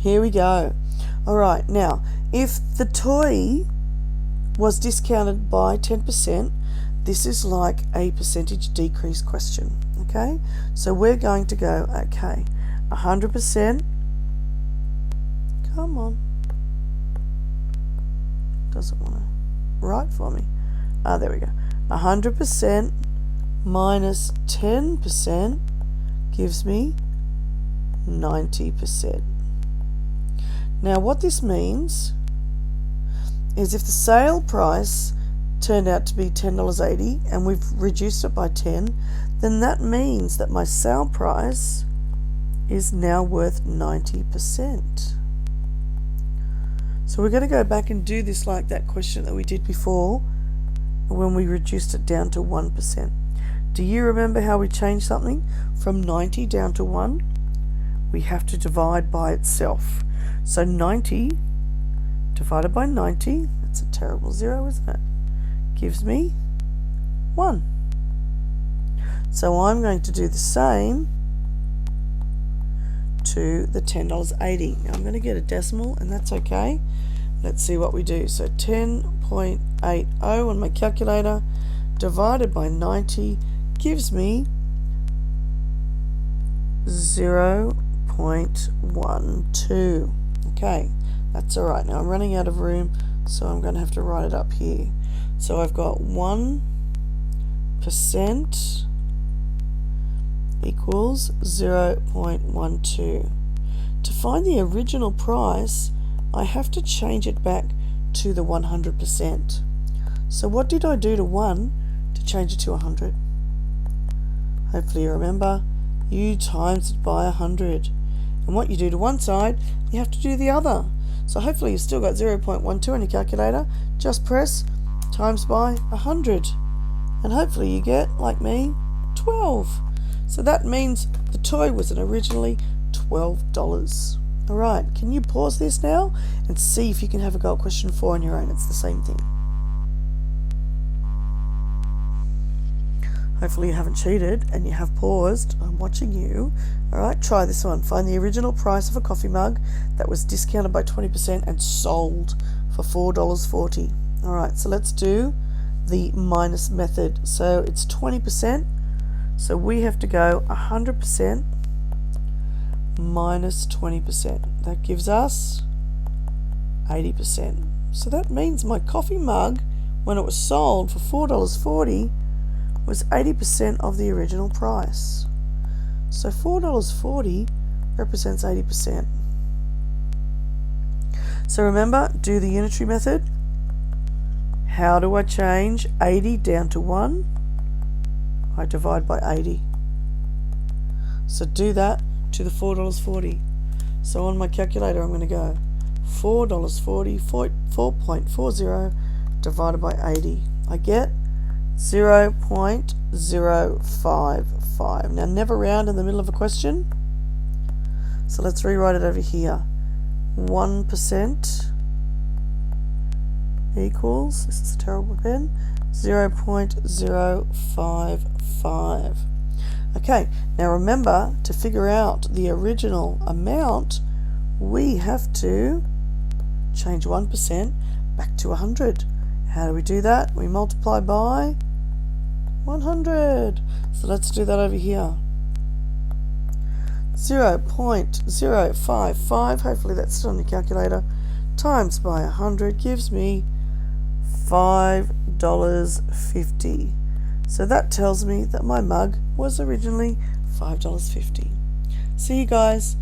Here we go. All right, now, if the toy was discounted by 10%, this is like a percentage decrease question, okay? So we're going to go, okay, 100%, come on, doesn't want to write for me. There we go. 100% minus 10% gives me 90%. Now what this means is if the sale price turned out to be $10.80 and we've reduced it by 10, then that means that my sale price is now worth 90%. So we're going to go back and do this like that question that we did before when we reduced it down to 1%. Do you remember how we changed something from 90 down to 1? We have to divide by itself. So 90 divided by 90, that's a terrible zero, isn't it? Gives me 1. So I'm going to do the same to the $10.80. Now I'm going to get a decimal, and that's okay. Let's see what we do. So 10.80 on my calculator divided by 90 gives me 0.12. Okay, that's all right. Now I'm running out of room, so I'm going to have to write it up here. So I've got 1% equals 0.12. To find the original price, I have to change it back to the 100%. So what did I do to 1 to change it to 100? Hopefully you remember, you times it by 100. And what you do to one side, you have to do the other. So hopefully you've still got 0.12 on your calculator. Just press times by 100. And hopefully you get, like me, 12. So that means the toy was originally $12. Alright, can you pause this now and see if you can have a go at question 4 on your own? It's the same thing. Hopefully you haven't cheated and you have paused. I'm watching you. Alright, try this one. Find the original price of a coffee mug that was discounted by 20% and sold for $4.40. Alright, so let's do the minus method. So it's 20%. So we have to go 100% minus 20%. That gives us 80%. So that means my coffee mug, when it was sold for $4.40, was 80% of the original price. So $4.40 represents 80%. So remember, do the unitary method. How do I change 80 down to 1? I divide by 80. So do that to the $4.40. So on my calculator I'm going to go $4.40, 4.40 divided by 80. I get 0.055. Now never round in the middle of a question. So let's rewrite it over here. 1% equals, this is a terrible pen, 0.055. Okay, now remember, to figure out the original amount, we have to change 1% back to 100. How do we do that? We multiply by 100. So let's do that over here. 0.055, hopefully that's still on your calculator, times by 100 gives me $5.50. So that tells me that my mug was originally $5.50. See you guys.